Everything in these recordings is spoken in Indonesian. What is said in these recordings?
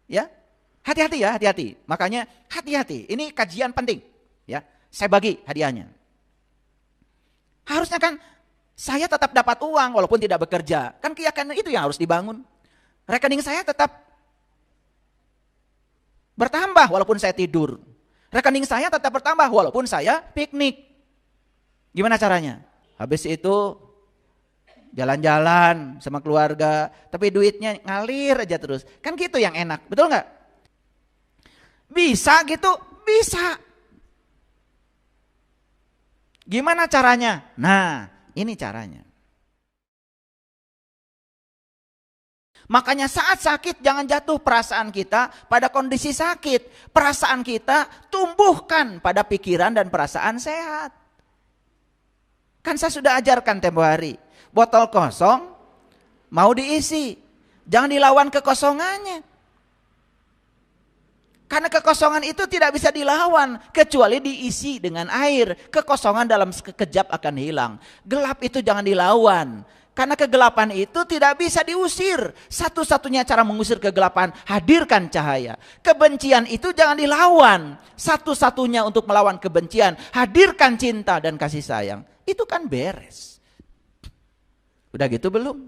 Ya, hati-hati ya, hati-hati. Makanya hati-hati. Ini kajian penting. Ya, saya bagi hadiahnya. Harusnya kan saya tetap dapat uang walaupun tidak bekerja. Kan keyakinan itu yang harus dibangun. Rekening saya tetap bertambah walaupun saya tidur. Rekening saya tetap bertambah walaupun saya piknik. Gimana caranya? Habis itu jalan-jalan sama keluarga, tapi duitnya ngalir aja terus. Kan gitu yang enak, betul nggak? Bisa gitu? Bisa. Gimana caranya? Nah, ini caranya. Makanya saat sakit jangan jatuh perasaan kita pada kondisi sakit. Perasaan kita tumbuhkan pada pikiran dan perasaan sehat. Kan saya sudah ajarkan tempo hari. Botol kosong mau diisi. Jangan dilawan kekosongannya. Karena kekosongan itu tidak bisa dilawan kecuali diisi dengan air. Kekosongan dalam sekejap akan hilang. Gelap itu jangan dilawan. Karena kegelapan itu tidak bisa diusir. Satu-satunya cara mengusir kegelapan, hadirkan cahaya. Kebencian itu jangan dilawan. Satu-satunya untuk melawan kebencian, hadirkan cinta dan kasih sayang. Itu kan beres. Udah gitu belum?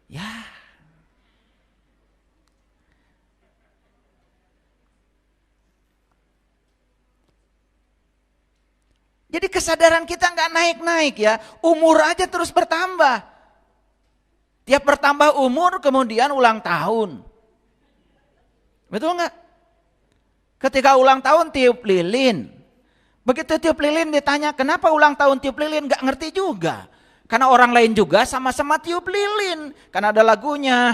Ya. Jadi kesadaran kita nggak naik-naik ya, umur aja terus bertambah. Tiap bertambah umur kemudian ulang tahun. Betul nggak? Ketika ulang tahun tiup lilin. Begitu tiup lilin ditanya kenapa ulang tahun tiup lilin, nggak ngerti juga. Karena orang lain juga sama-sama tiup lilin. Karena ada lagunya.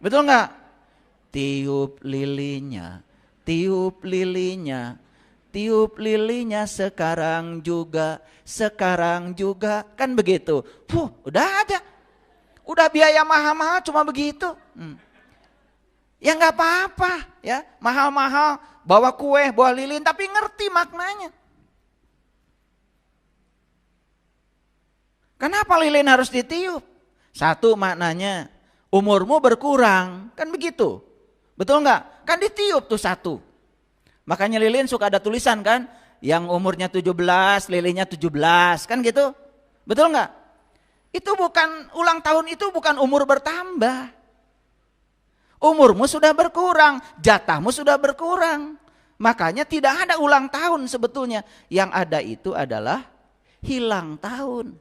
Betul nggak? Tiup lilinnya, tiup lilinnya. Tiup lilinya sekarang juga, kan begitu. Udah ada. Udah biaya mahal-mahal cuma begitu. Ya nggak apa-apa ya, mahal-mahal, bawa kue, bawa lilin, tapi ngerti maknanya. Kenapa lilin harus ditiup? Satu maknanya, umurmu berkurang, kan begitu. Betul nggak? Kan ditiup tuh satu. Makanya lilin suka ada tulisan kan, yang umurnya 17, lilinnya 17, kan gitu. Betul nggak? Itu bukan, ulang tahun itu bukan umur bertambah. Umurmu sudah berkurang, jatahmu sudah berkurang. Makanya tidak ada ulang tahun sebetulnya. Yang ada itu adalah hilang tahun.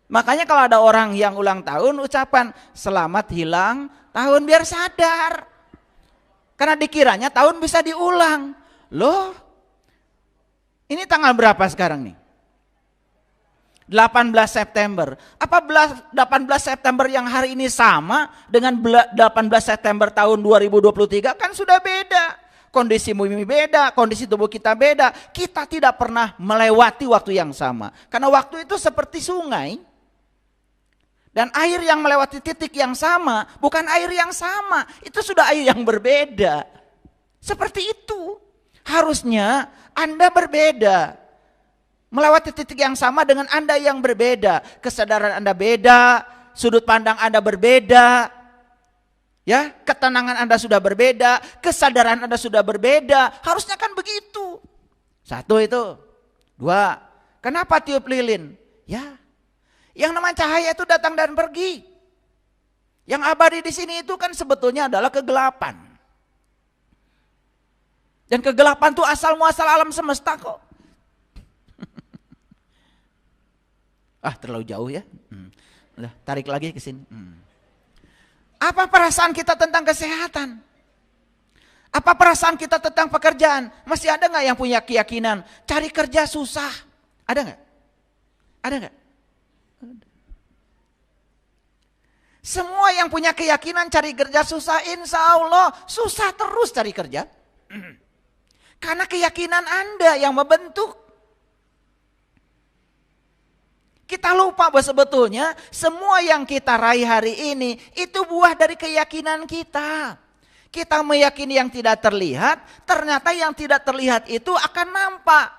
Makanya kalau ada orang yang ulang tahun, ucapan selamat hilang tahun biar sadar. Karena dikiranya tahun bisa diulang. Loh, ini tanggal berapa sekarang nih? 18 September. Apa 18 September yang hari ini sama dengan 18 September tahun 2023? Kan sudah beda. Kondisi bumi beda, kondisi tubuh kita beda. Kita tidak pernah melewati waktu yang sama. Karena waktu itu seperti sungai. Dan air yang melewati titik yang sama, bukan air yang sama. Itu sudah air yang berbeda. Seperti itu. Harusnya Anda berbeda. Melewati titik yang sama dengan Anda yang berbeda. Kesadaran Anda beda, sudut pandang Anda berbeda. Ya, ketenangan Anda sudah berbeda, kesadaran Anda sudah berbeda. Harusnya kan begitu. Satu itu. Dua, kenapa tiup lilin? Ya, yang namanya cahaya itu datang dan pergi. Yang abadi di sini itu kan sebetulnya adalah kegelapan. Dan kegelapan itu asal muasal alam semesta kok. Terlalu jauh ya. Udah, tarik lagi ke sini. Apa perasaan kita tentang kesehatan? Apa perasaan kita tentang pekerjaan? Masih ada nggak yang punya keyakinan cari kerja susah? Ada nggak? Ada nggak? Semua yang punya keyakinan cari kerja susah, insya Allah susah terus cari kerja. Karena keyakinan Anda yang membentuk. Kita lupa bahwa sebetulnya semua yang kita raih hari ini itu buah dari keyakinan kita. Kita meyakini yang tidak terlihat, ternyata yang tidak terlihat itu akan nampak.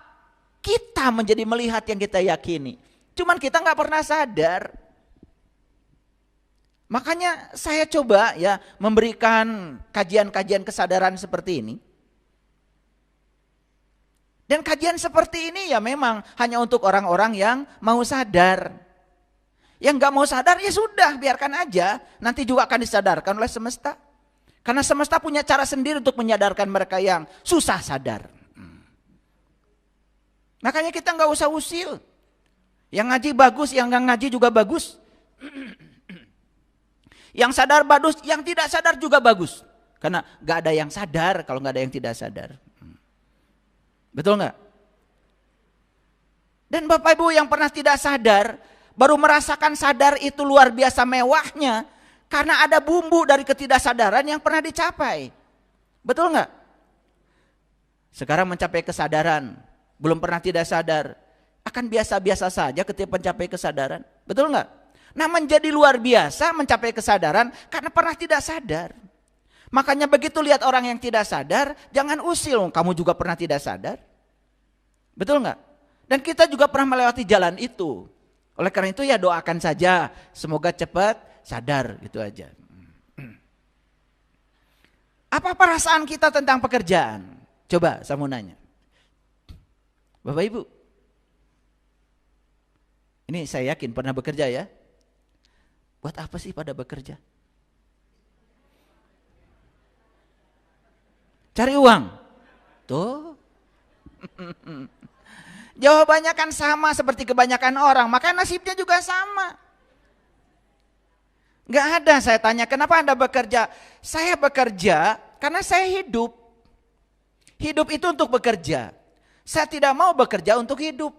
Kita menjadi melihat yang kita yakini. Cuman kita nggak pernah sadar. Makanya saya coba ya memberikan kajian-kajian kesadaran seperti ini. Dan kajian seperti ini ya memang hanya untuk orang-orang yang mau sadar. Yang nggak mau sadar ya sudah, biarkan aja. Nanti juga akan disadarkan oleh semesta. Karena semesta punya cara sendiri untuk menyadarkan mereka yang susah sadar. Makanya kita nggak usah usil. Yang ngaji bagus, yang nggak ngaji juga bagus. Yang sadar bagus, yang tidak sadar juga bagus. Karena nggak ada yang sadar kalau nggak ada yang tidak sadar. Betul nggak? Dan Bapak Ibu yang pernah tidak sadar, baru merasakan sadar itu luar biasa mewahnya, karena ada bumbu dari ketidaksadaran yang pernah dicapai. Betul nggak? Sekarang mencapai kesadaran, belum pernah tidak sadar, akan biasa-biasa saja ketika mencapai kesadaran. Betul nggak? Nah, menjadi luar biasa mencapai kesadaran karena pernah tidak sadar. Makanya begitu lihat orang yang tidak sadar, jangan usil, kamu juga pernah tidak sadar. Betul nggak? Dan kita juga pernah melewati jalan itu. Oleh karena itu ya doakan saja, semoga cepat sadar, gitu aja. Apa perasaan kita tentang pekerjaan? Coba saya mau nanya. Bapak Ibu, ini saya yakin pernah bekerja ya. Buat apa sih pada bekerja? Cari uang. Tuh. Jawabannya kan sama seperti kebanyakan orang, maka nasibnya juga sama. Gak ada saya tanya, kenapa Anda bekerja? Saya bekerja karena saya hidup. Hidup itu untuk bekerja. Saya tidak mau bekerja untuk hidup.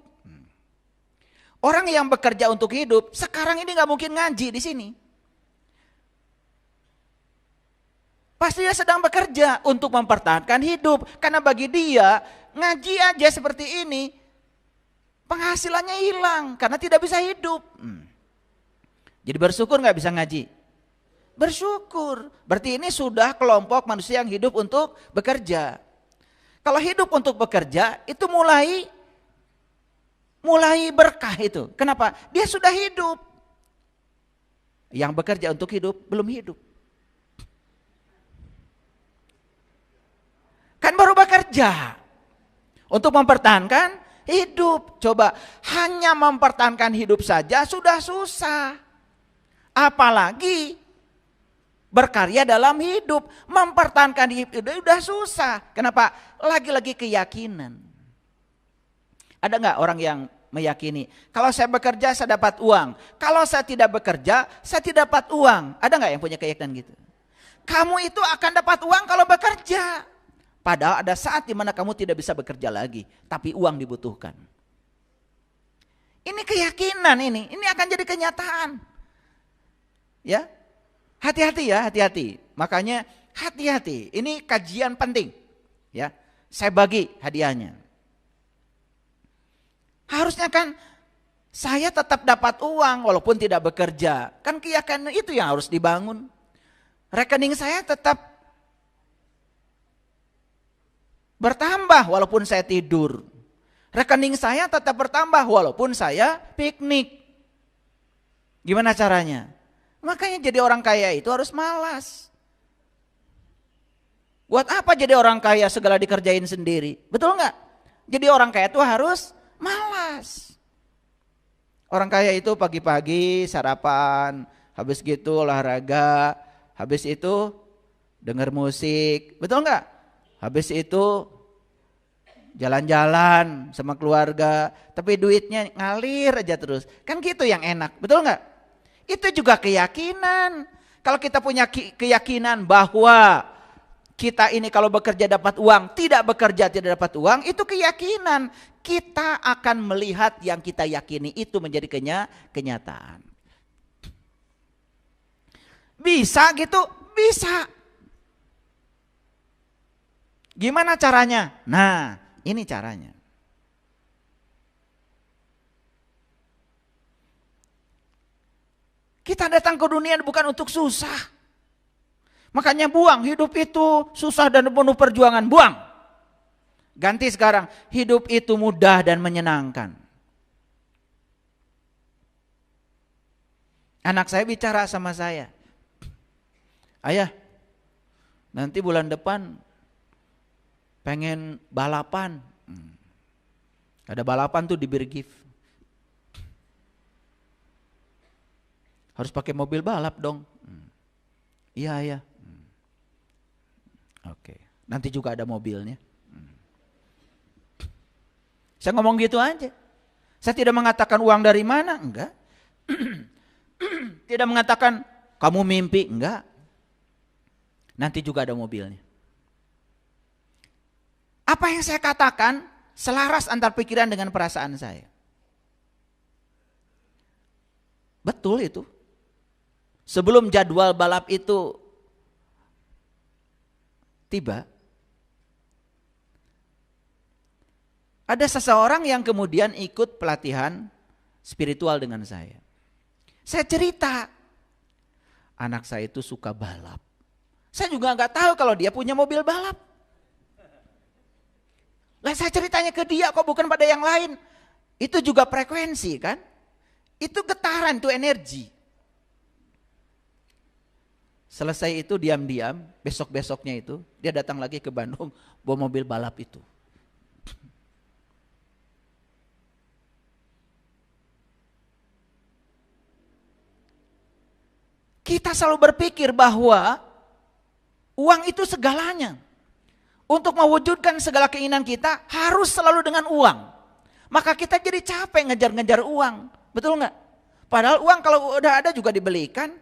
Orang yang bekerja untuk hidup, sekarang ini gak mungkin ngaji di sini. Pasti dia sedang bekerja untuk mempertahankan hidup. Karena bagi dia, ngaji aja seperti ini, penghasilannya hilang karena tidak bisa hidup. Jadi bersyukur gak bisa ngaji? Bersyukur. Berarti ini sudah kelompok manusia yang hidup untuk bekerja. Kalau hidup untuk bekerja, itu mulai berkah itu. Kenapa? Dia sudah hidup. Yang bekerja untuk hidup, belum hidup. Kan baru bekerja untuk mempertahankan hidup. Coba hanya mempertahankan hidup saja sudah susah. Apalagi berkarya dalam hidup. Mempertahankan hidup itu sudah susah. Kenapa? Lagi-lagi keyakinan. Ada nggak orang yang meyakini kalau saya bekerja saya dapat uang, kalau saya tidak bekerja saya tidak dapat uang? Ada nggak yang punya keyakinan gitu? Kamu itu akan dapat uang kalau bekerja. Padahal ada saat di mana kamu tidak bisa bekerja lagi, tapi uang dibutuhkan. Ini keyakinan ini akan jadi kenyataan. Ya, hati-hati ya, hati-hati. Makanya hati-hati. Ini kajian penting. Ya, saya bagi hadiahnya. Harusnya kan saya tetap dapat uang walaupun tidak bekerja. Kan keyakinan itu yang harus dibangun. Rekening saya tetap bertambah walaupun saya tidur. Rekening saya tetap bertambah walaupun saya piknik. Gimana caranya? Makanya jadi orang kaya itu harus malas. Buat apa jadi orang kaya segala dikerjain sendiri? Betul nggak? Jadi orang kaya itu harus malas. Orang kaya itu pagi-pagi sarapan, habis gitu olahraga, habis itu denger musik. Betul nggak? Habis itu jalan-jalan sama keluarga, tapi duitnya ngalir aja terus. Kan gitu yang enak, betul nggak? Itu juga keyakinan. Kalau kita punya keyakinan bahwa kita ini kalau bekerja dapat uang, tidak bekerja tidak dapat uang, itu keyakinan. Kita akan melihat yang kita yakini itu menjadi kenyataan. Bisa gitu? Bisa. Gimana caranya? Nah, ini caranya. Kita datang ke dunia bukan untuk susah. Makanya buang, hidup itu susah dan penuh perjuangan, buang. Ganti sekarang, hidup itu mudah dan menyenangkan. Anak saya bicara sama saya, Ayah, nanti bulan depan pengen balapan. Ada balapan tuh di Birgif. Harus pakai mobil balap dong. Iya ayah. Oke, nanti juga ada mobilnya. Saya ngomong gitu aja. Saya tidak mengatakan uang dari mana, enggak. Tidak mengatakan kamu mimpi, enggak. Nanti juga ada mobilnya. Apa yang saya katakan selaras antar pikiran dengan perasaan saya. Betul itu. Sebelum jadwal balap itu tiba, ada seseorang yang kemudian ikut pelatihan spiritual dengan saya. Saya cerita, anak saya itu suka balap. Saya juga nggak tahu kalau dia punya mobil balap. Lah saya ceritanya ke dia kok, bukan pada yang lain. Itu juga frekuensi kan? Itu getaran, itu energi. Selesai itu diam-diam, besok-besoknya itu dia datang lagi ke Bandung bawa mobil balap itu. Kita selalu berpikir bahwa uang itu segalanya. Untuk mewujudkan segala keinginan kita harus selalu dengan uang. Maka kita jadi capek ngejar-ngejar uang. Betul nggak? Padahal uang kalau udah ada juga dibelikan.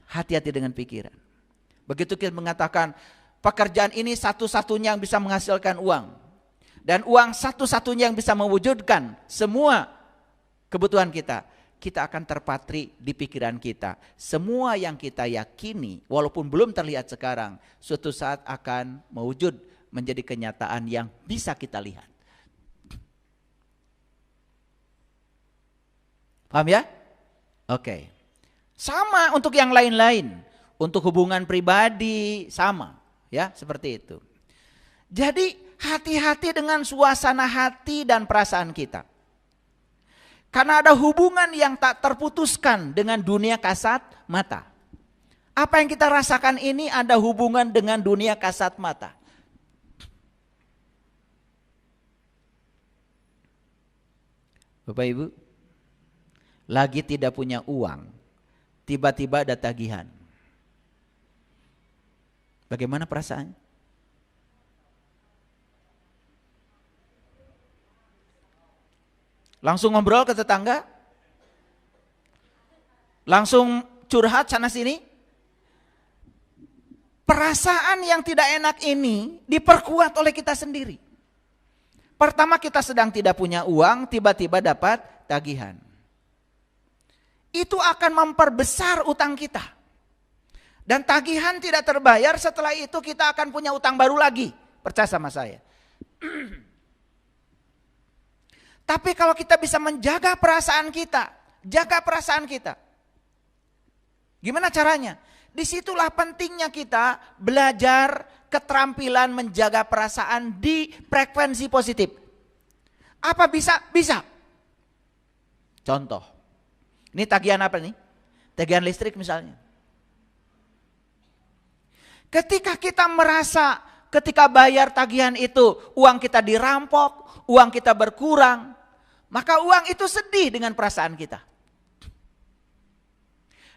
Hati-hati dengan pikiran. Begitu kita mengatakan pekerjaan ini satu-satunya yang bisa menghasilkan uang. Dan uang satu-satunya yang bisa mewujudkan semua kebutuhan kita. Kita akan terpatri di pikiran kita. Semua yang kita yakini, walaupun belum terlihat sekarang, suatu saat akan mewujud menjadi kenyataan yang bisa kita lihat. Paham ya? Oke. Sama untuk yang lain-lain. Untuk hubungan pribadi, sama. Ya, seperti itu. Jadi hati-hati dengan suasana hati dan perasaan kita. Karena ada hubungan yang tak terputuskan dengan dunia kasat mata. Apa yang kita rasakan ini ada hubungan dengan dunia kasat mata. Bapak Ibu, lagi tidak punya uang, tiba-tiba ada tagihan. Bagaimana perasaannya? Langsung ngobrol ke tetangga? Langsung curhat sana sini? Perasaan yang tidak enak ini diperkuat oleh kita sendiri. Pertama kita sedang tidak punya uang, tiba-tiba dapat tagihan. Itu akan memperbesar utang kita. Dan tagihan tidak terbayar, setelah itu kita akan punya utang baru lagi. Percaya sama saya. Tapi kalau kita bisa menjaga perasaan kita, jaga perasaan kita. Gimana caranya? Disitulah pentingnya kita belajar keterampilan menjaga perasaan di frekuensi positif. Apa bisa? Bisa. Contoh, ini tagihan apa nih? Tagihan listrik misalnya. Ketika kita merasa ketika bayar tagihan itu uang kita dirampok, uang kita berkurang, maka uang itu sedih dengan perasaan kita.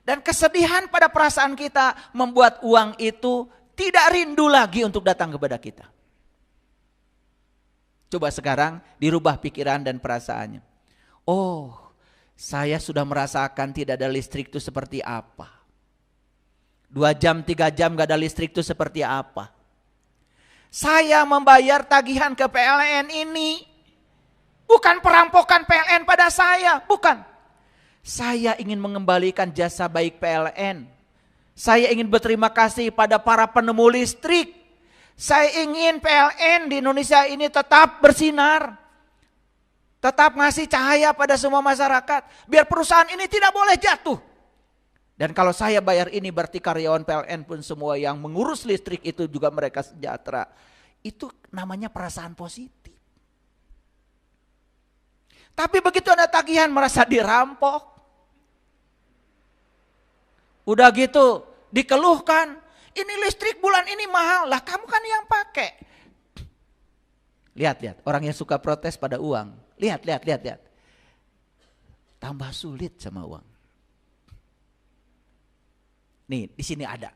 Dan kesedihan pada perasaan kita membuat uang itu tidak rindu lagi untuk datang kepada kita. Coba sekarang dirubah pikiran dan perasaannya. Oh, saya sudah merasakan tidak ada listrik itu seperti apa. 2 jam, 3 jam gak ada listrik itu seperti apa. Saya membayar tagihan ke PLN ini bukan perampokan PLN pada saya, bukan. Saya ingin mengembalikan jasa baik PLN. Saya ingin berterima kasih pada para penemu listrik. Saya ingin PLN di Indonesia ini tetap bersinar. Tetap ngasih cahaya pada semua masyarakat. Biar perusahaan ini tidak boleh jatuh. Dan kalau saya bayar ini berarti karyawan PLN pun semua yang mengurus listrik itu juga mereka sejahtera. Itu namanya perasaan positif. Tapi begitu ada tagihan merasa dirampok. Udah gitu dikeluhkan. Ini listrik bulan ini mahal, lah kamu kan yang pakai. Lihat, orang yang suka protes pada uang. Lihat. Tambah sulit sama uang. Nih, di sini ada.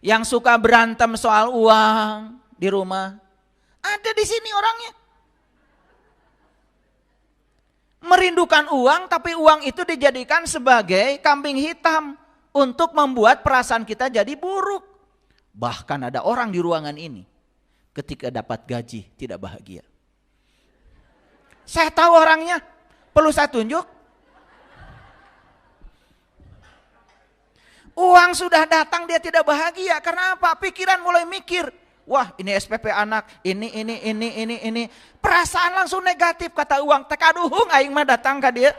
Yang suka berantem soal uang di rumah, ada di sini orangnya. Merindukan uang, tapi uang itu dijadikan sebagai kambing hitam untuk membuat perasaan kita jadi buruk. Bahkan ada orang di ruangan ini ketika dapat gaji tidak bahagia. Saya tahu orangnya, perlu saya tunjuk? Uang sudah datang dia tidak bahagia, karena apa? Pikiran mulai mikir, wah ini SPP anak, ini. Perasaan langsung negatif, kata uang, teka duhung aing mah datang ke dia.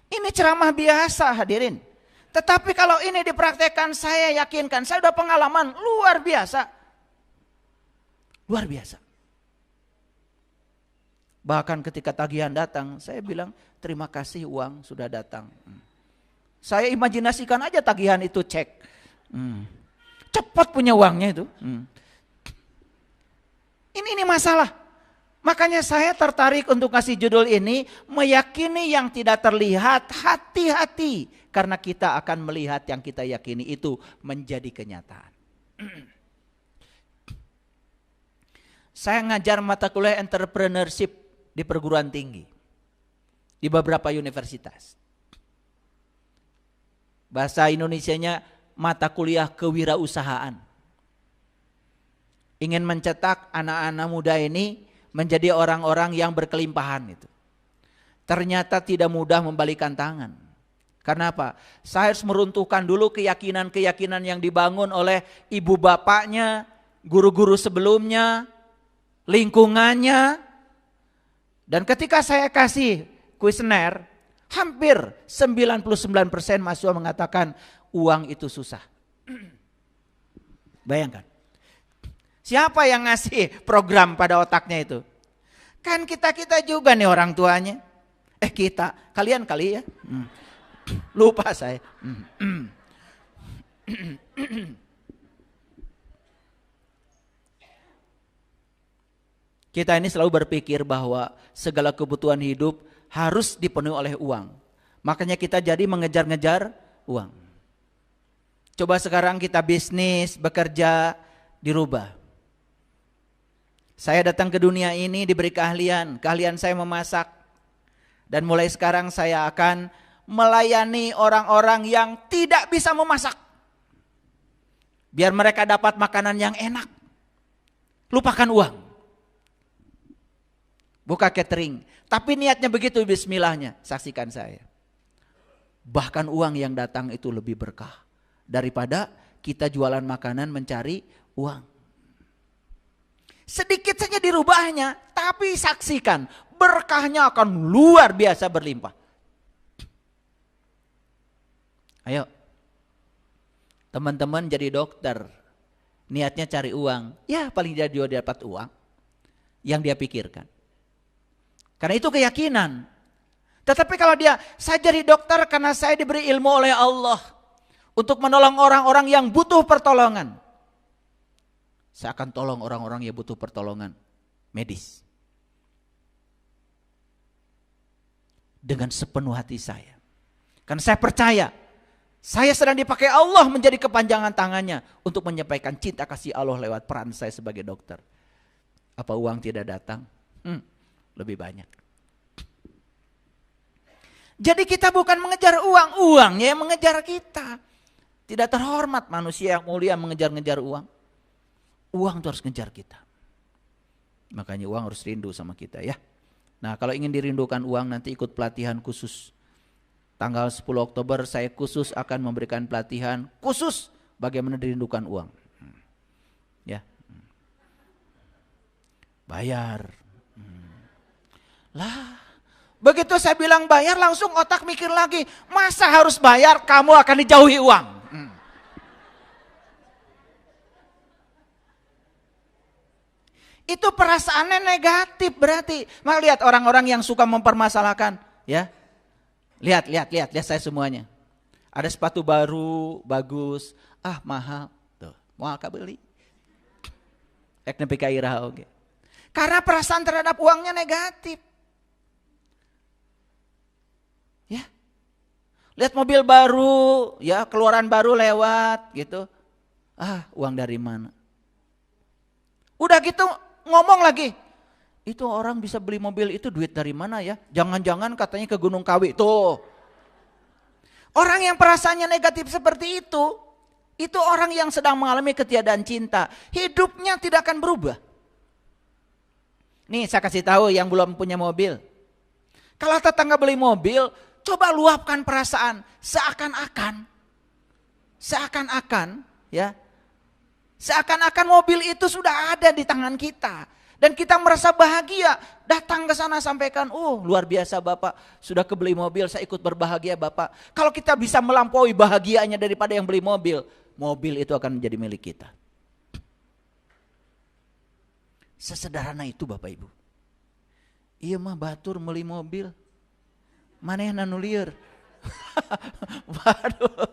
Ini ceramah biasa hadirin. Tetapi kalau ini dipraktekkan, saya yakinkan, saya udah pengalaman luar biasa. Luar biasa. Bahkan ketika tagihan datang, saya bilang terima kasih uang sudah datang. Saya imajinasikan aja tagihan itu cek. Cepat punya uangnya itu. Ini masalah. Makanya saya tertarik untuk kasih judul ini, meyakini yang tidak terlihat, hati-hati. Karena kita akan melihat yang kita yakini itu menjadi kenyataan. Saya ngajar mata kuliah entrepreneurship di perguruan tinggi. Di beberapa universitas. Bahasa Indonesianya mata kuliah kewirausahaan. Ingin mencetak anak-anak muda ini menjadi orang-orang yang berkelimpahan itu. Ternyata tidak mudah membalikan tangan. Karena apa? Saya harus meruntuhkan dulu keyakinan-keyakinan yang dibangun oleh ibu bapaknya, guru-guru sebelumnya, lingkungannya. Dan ketika saya kasih kuesioner, hampir 99% mahasiswa mengatakan uang itu susah. Bayangkan. Siapa yang ngasih program pada otaknya itu? Kan kita-kita juga nih orang tuanya. Kita, kalian kali ya. Lupa saya. Kita ini selalu berpikir bahwa segala kebutuhan hidup harus dipenuhi oleh uang. Makanya kita jadi mengejar-ngejar uang. Coba sekarang kita bisnis, bekerja, dirubah. Saya datang ke dunia ini diberi keahlian saya memasak. Dan mulai sekarang saya akan melayani orang-orang yang tidak bisa memasak. Biar mereka dapat makanan yang enak. Lupakan uang. Buka catering. Tapi niatnya begitu, bismillahnya. Saksikan saya. Bahkan uang yang datang itu lebih berkah. Daripada kita jualan makanan mencari uang. Sedikit saja dirubahnya, tapi saksikan berkahnya akan luar biasa berlimpah. Ayo, teman-teman jadi dokter, niatnya cari uang, ya paling dia dapat uang yang dia pikirkan. Karena itu keyakinan. Tetapi kalau saya jadi dokter karena saya diberi ilmu oleh Allah untuk menolong orang-orang yang butuh pertolongan. Saya akan tolong orang-orang yang butuh pertolongan medis. Dengan sepenuh hati saya. Karena saya percaya, saya sedang dipakai Allah menjadi kepanjangan tangannya untuk menyampaikan cinta kasih Allah lewat peran saya sebagai dokter. Apa uang tidak datang? Lebih banyak. Jadi kita bukan mengejar uang, uangnya yang mengejar kita. Tidak terhormat manusia yang mulia mengejar-ngejar uang. Uang itu harus ngejar kita. Makanya uang harus rindu sama kita ya. Nah kalau ingin dirindukan uang nanti ikut pelatihan khusus. Tanggal 10 Oktober saya khusus akan memberikan pelatihan khusus bagaimana dirindukan uang. Ya. Bayar. Lah, begitu saya bilang bayar langsung otak mikir lagi. Masa harus bayar, kamu akan dijauhi uang. Itu perasaannya negatif berarti. Maka lihat orang-orang yang suka mempermasalahkan, ya. Lihat saya semuanya. Ada sepatu baru, bagus, mahal. Tuh, mau beli. Ek nepi ka iraha oge. Karena perasaan terhadap uangnya negatif. Ya. Lihat mobil baru, ya, keluaran baru lewat gitu. Uang dari mana? Udah gitu ngomong lagi. Itu orang bisa beli mobil itu duit dari mana ya? Jangan-jangan katanya ke Gunung Kawi. Tuh. Orang yang perasaannya negatif seperti itu orang yang sedang mengalami ketiadaan cinta. Hidupnya tidak akan berubah. Nih saya kasih tahu yang belum punya mobil. Kalau tetangga beli mobil, coba luapkan perasaan seakan-akan ya. Seakan-akan mobil itu sudah ada di tangan kita. Dan kita merasa bahagia. Datang ke sana sampaikan, luar biasa Bapak. Sudah kebeli mobil, saya ikut berbahagia Bapak. Kalau kita bisa melampaui bahagianya daripada yang beli mobil. Mobil itu akan menjadi milik kita. Sesederhana itu Bapak Ibu. Iya mah batur beli mobil. Maneh nu lieur. Waduh.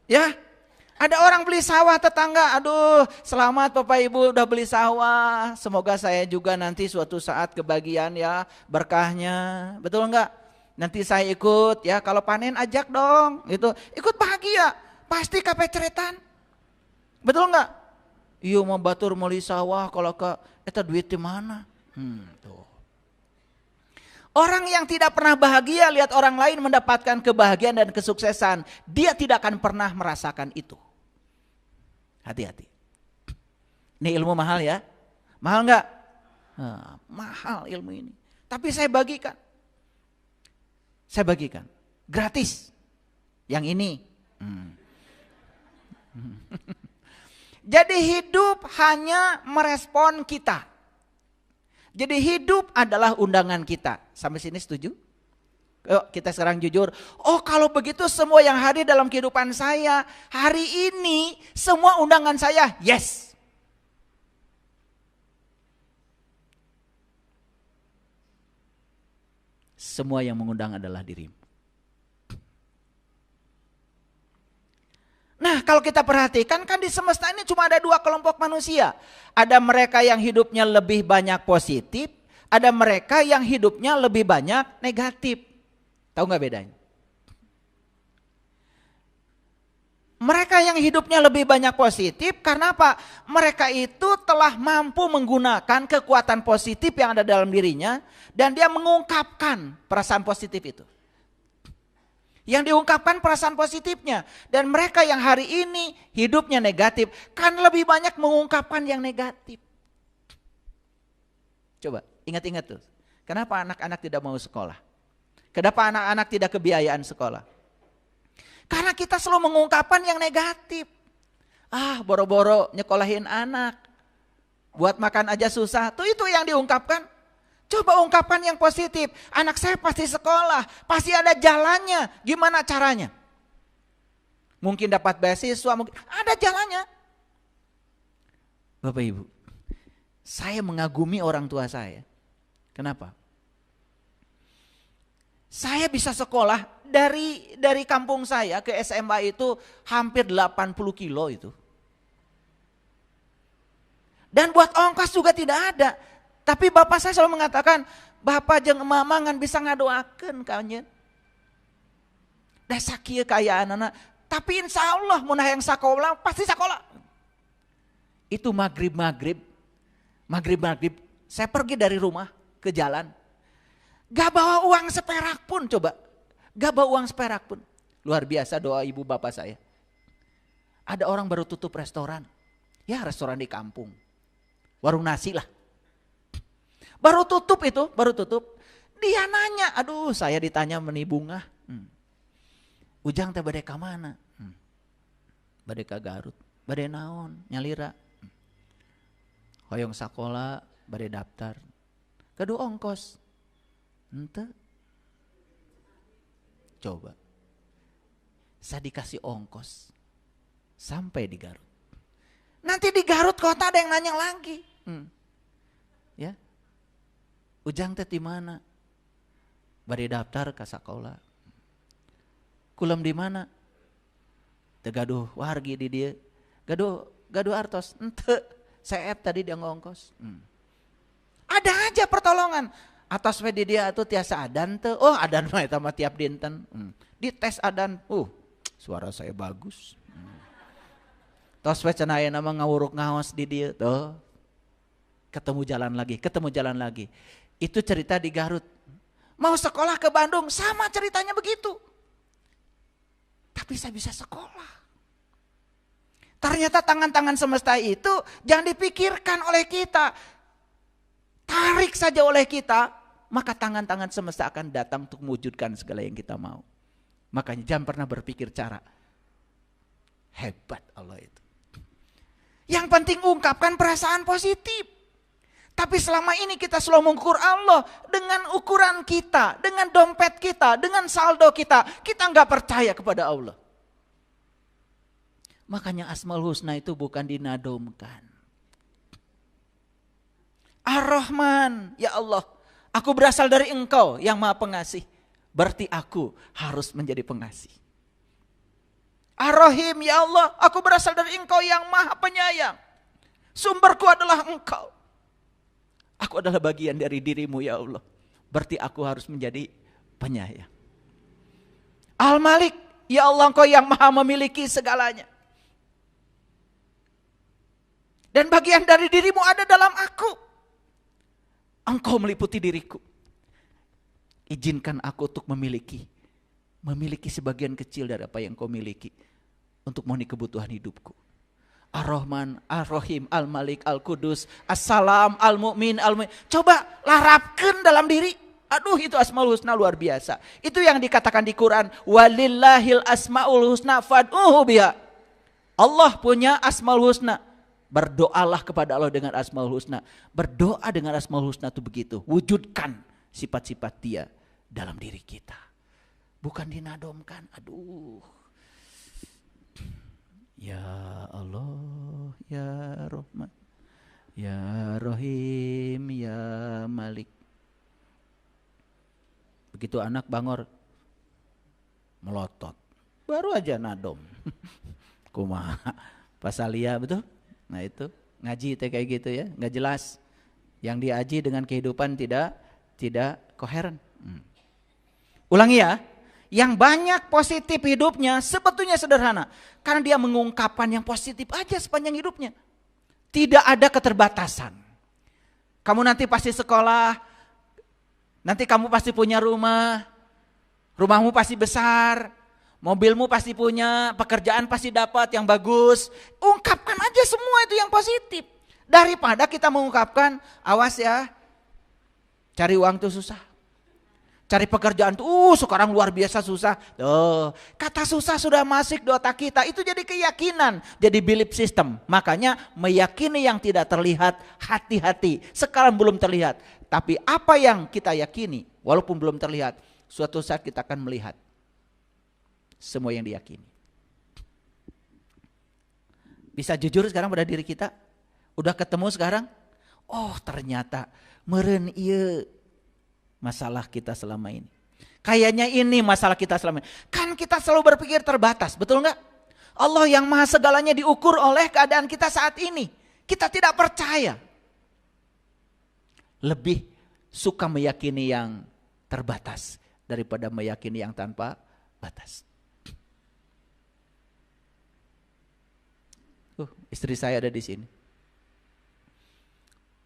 Ya. Ada orang beli sawah tetangga, aduh selamat Bapak Ibu udah beli sawah. Semoga saya juga nanti suatu saat kebagian ya berkahnya, betul enggak? Nanti saya ikut ya, kalau panen ajak dong gitu, ikut bahagia, pasti kape ceretan. Betul enggak? Iya mau batur meuli sawah kalau ke eta duit di mana? Tuh. Orang yang tidak pernah bahagia lihat orang lain mendapatkan kebahagiaan dan kesuksesan, dia tidak akan pernah merasakan itu. Hati-hati. Ini ilmu mahal ya? Mahal enggak? Mahal ilmu ini. Tapi saya bagikan. Gratis. Yang ini. Jadi hidup hanya merespon kita. Jadi hidup adalah undangan kita. Sampai sini setuju? Yuk kita sekarang jujur. Kalau begitu semua yang hadir dalam kehidupan saya hari ini semua undangan saya yes. Semua yang mengundang adalah dirimu. Nah kalau kita perhatikan kan di semesta ini cuma ada dua kelompok manusia. Ada mereka yang hidupnya lebih banyak positif. Ada mereka yang hidupnya lebih banyak negatif. Tahu nggak bedanya? Mereka yang hidupnya lebih banyak positif karena apa? Mereka itu telah mampu menggunakan kekuatan positif yang ada dalam dirinya dan dia mengungkapkan perasaan positif itu. Yang diungkapkan perasaan positifnya. Dan mereka yang hari ini hidupnya negatif kan lebih banyak mengungkapkan yang negatif. Coba ingat-ingat tuh. Kenapa anak-anak tidak mau sekolah? Kenapa anak-anak tidak kebiayaan sekolah? Karena kita selalu mengungkapkan yang negatif. Boro-boro nyekolahin anak. Buat makan aja susah. Tuh itu yang diungkapkan. Coba ungkapkan yang positif. Anak saya pasti sekolah. Pasti ada jalannya. Gimana caranya? Mungkin dapat beasiswa. Mungkin ada jalannya. Bapak Ibu. Saya mengagumi orang tua saya. Kenapa? Saya bisa sekolah dari kampung saya ke SMA itu hampir 80 kilo itu. Dan buat ongkos juga tidak ada. Tapi bapak saya selalu mengatakan, bapak jeung mama ngan bisa ngadoakeun ka nyeun. Da sakieu kaayaan anak, tapi insya Allah mun hayang sakola pasti sakola. Itu maghrib, saya pergi dari rumah ke jalan. Gak bawa uang seperak pun coba. Gak bawa uang seperak pun. Luar biasa doa ibu bapak saya. Ada orang baru tutup restoran. Ya restoran di kampung. Warung nasi lah. Baru tutup. Dia nanya, aduh saya ditanya meni bunga. Ujang teh bade ka mana? Bade ka Garut. Bade naon? Nyalira. Hoyong sakola, bade daftar. Kedua ongkos. Ente. Coba. Saya dikasih ongkos. Sampai di Garut. Nanti di Garut kota ada yang nanya lagi. Ya. Ujang teh di mana? Bari daftar ka sakola. Kulam di mana? Teu gaduh wargi di dieu. Gaduh artos. Henteu. Saep tadi dia ngongkos. Ada aja pertolongan. Atas we di dia atuh tiasa adan teu. Oh, adan mah eta mah tiap dinten. Dites adan. Suara saya bagus. Tos we cenah aya nama ngawuruk ngaos di dieu tuh. Ketemu jalan lagi. Itu cerita di Garut. Mau sekolah ke Bandung, sama ceritanya begitu. Tapi saya bisa sekolah. Ternyata tangan-tangan semesta itu jangan dipikirkan oleh kita. Tarik saja oleh kita, maka tangan-tangan semesta akan datang untuk mewujudkan segala yang kita mau. Makanya jangan pernah berpikir cara. Hebat Allah itu. Yang penting ungkapkan perasaan positif. Tapi selama ini kita selalu mengukur Allah dengan ukuran kita, dengan dompet kita, dengan saldo kita. Kita nggak percaya kepada Allah. Makanya Asmaul Husna itu bukan dinadomkan. Ar-Rahman, ya Allah, aku berasal dari Engkau yang Maha Pengasih. Berarti aku harus menjadi pengasih. Ar-Rahim, ya Allah, aku berasal dari Engkau yang Maha Penyayang. Sumberku adalah Engkau. Aku adalah bagian dari dirimu ya Allah. Berarti aku harus menjadi penyayang. Al-Malik, ya Allah Engkau yang maha memiliki segalanya. Dan bagian dari dirimu ada dalam aku. Engkau meliputi diriku. Izinkan aku untuk memiliki sebagian kecil dari apa yang Kau miliki. Untuk memenuhi kebutuhan hidupku. Ar-Rahman, Ar-Rahim, Al-Malik, Al-Qudus, As-Salam, Al-Mu'min, Al-Mu'min. Coba larapkan dalam diri. Aduh, itu Asmaul Husna luar biasa. Itu yang dikatakan di Quran. Walillahil asmaul husna fad'uhu biha. Allah punya Asmaul Husna. Berdoalah kepada Allah dengan Asmaul Husna. Berdoa dengan Asmaul Husna itu begitu. Wujudkan sifat-sifat Dia dalam diri kita. Bukan dinadomkan. Aduh. Ya Allah, ya Rahman, ya Rahim, ya Malik. Begitu anak bangor, melotot. Baru aja nadom. Kumaha. Pasalia betul? Nah itu, ngaji kayak gitu ya, nggak jelas. Yang diaji dengan kehidupan tidak koheren. Ulangi ya. Yang banyak positif hidupnya sebetulnya sederhana. Karena dia mengungkapkan yang positif aja sepanjang hidupnya. Tidak ada keterbatasan. Kamu nanti pasti sekolah. Nanti kamu pasti punya rumah. Rumahmu pasti besar. Mobilmu pasti punya. Pekerjaan pasti dapat yang bagus. Ungkapkan aja semua itu yang positif. Daripada kita mengungkapkan, awas ya. Cari uang tuh susah. Cari pekerjaan tuh sekarang luar biasa susah. Tuh, kata susah sudah masuk di otak kita. Itu jadi keyakinan, jadi belief system. Makanya meyakini yang tidak terlihat, hati-hati. Sekarang belum terlihat. Tapi apa yang kita yakini, walaupun belum terlihat, suatu saat kita akan melihat semua yang diyakini. Bisa jujur sekarang pada diri kita? Udah ketemu sekarang? Oh ternyata meureun ieu masalah kita selama ini. Kayaknya ini masalah kita selama ini. Kan kita selalu berpikir terbatas, betul enggak? Allah yang maha segalanya diukur oleh keadaan kita saat ini. Kita tidak percaya. Lebih suka meyakini yang terbatas daripada meyakini yang tanpa batas. Istri saya ada di sini.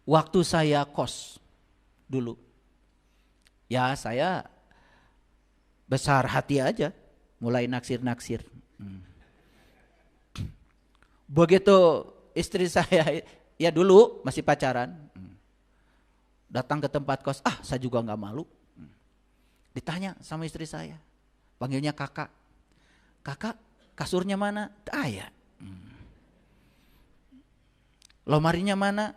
Waktu saya kos dulu, ya saya besar hati aja, mulai naksir-naksir. Begitu istri saya, ya dulu masih pacaran, datang ke tempat kos, saya juga gak malu. Ditanya sama istri saya, panggilnya kakak. Kakak, kasurnya mana? Ya. Lomarinya mana?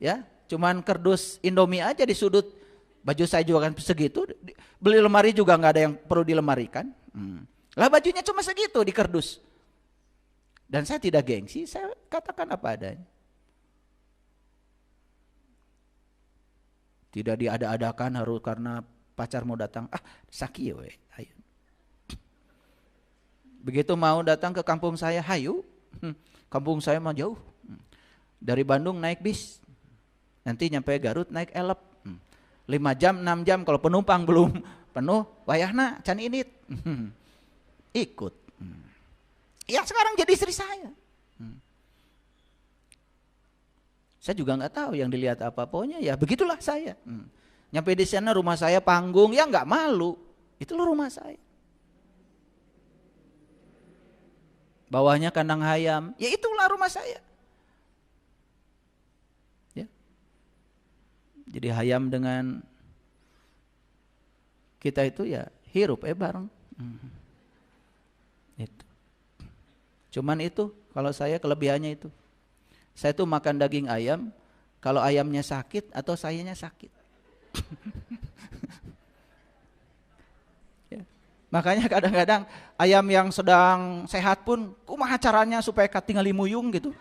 Ya, cuman kardus Indomie aja di sudut. Baju saya juga kan segitu. Beli lemari juga nggak ada yang perlu dilemarikan. Lah bajunya cuma segitu di kardus. Dan saya tidak gengsi, saya katakan apa adanya. Tidak diada-adakan harus karena pacar mau datang. Sakit we, ayo. Begitu mau datang ke kampung saya, hayu. Kampung saya mah jauh. Dari Bandung naik bis. Nanti nyampe Garut naik elep. 5 jam, 6 jam kalau penumpang belum penuh, wayahna can init. Ikut. Yang sekarang jadi istri saya. Saya juga nggak tahu yang dilihat apa, pokoknya ya begitulah saya. Nyampe di sana rumah saya panggung, ya nggak malu, itu loh rumah saya. Bawahnya kandang ayam, ya itulah rumah saya. Ya. Jadi ayam dengan kita itu ya hirup bareng. Itu. Cuman itu kalau saya kelebihannya itu. Saya tuh makan daging ayam kalau ayamnya sakit atau sayanya sakit. Ya. Makanya kadang-kadang ayam yang sedang sehat pun kumaha caranya supaya katingali muyung gitu.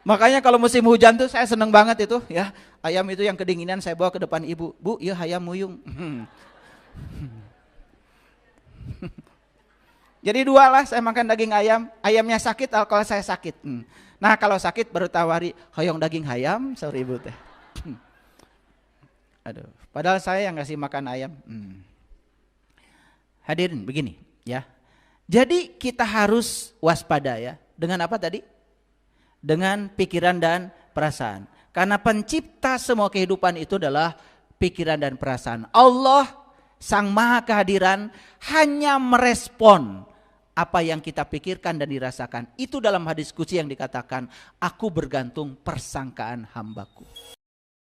Makanya kalau musim hujan tuh saya seneng banget itu ya. Ayam itu yang kedinginan saya bawa ke depan ibu. Bu, iya ayam muyung. Jadi 2 lah saya makan daging ayam. Ayamnya sakit kalau saya sakit. Nah kalau sakit baru tawari hoyong daging ayam sorry ibu teh. Aduh, padahal saya yang ngasih makan ayam. Hadirin begini ya. Jadi kita harus waspada ya. Dengan apa tadi? Dengan pikiran dan perasaan. Karena pencipta semua kehidupan itu adalah pikiran dan perasaan. Allah Sang Maha Kehadiran hanya merespon apa yang kita pikirkan dan dirasakan. Itu dalam hadis qudsi yang dikatakan, aku bergantung persangkaan hambaku.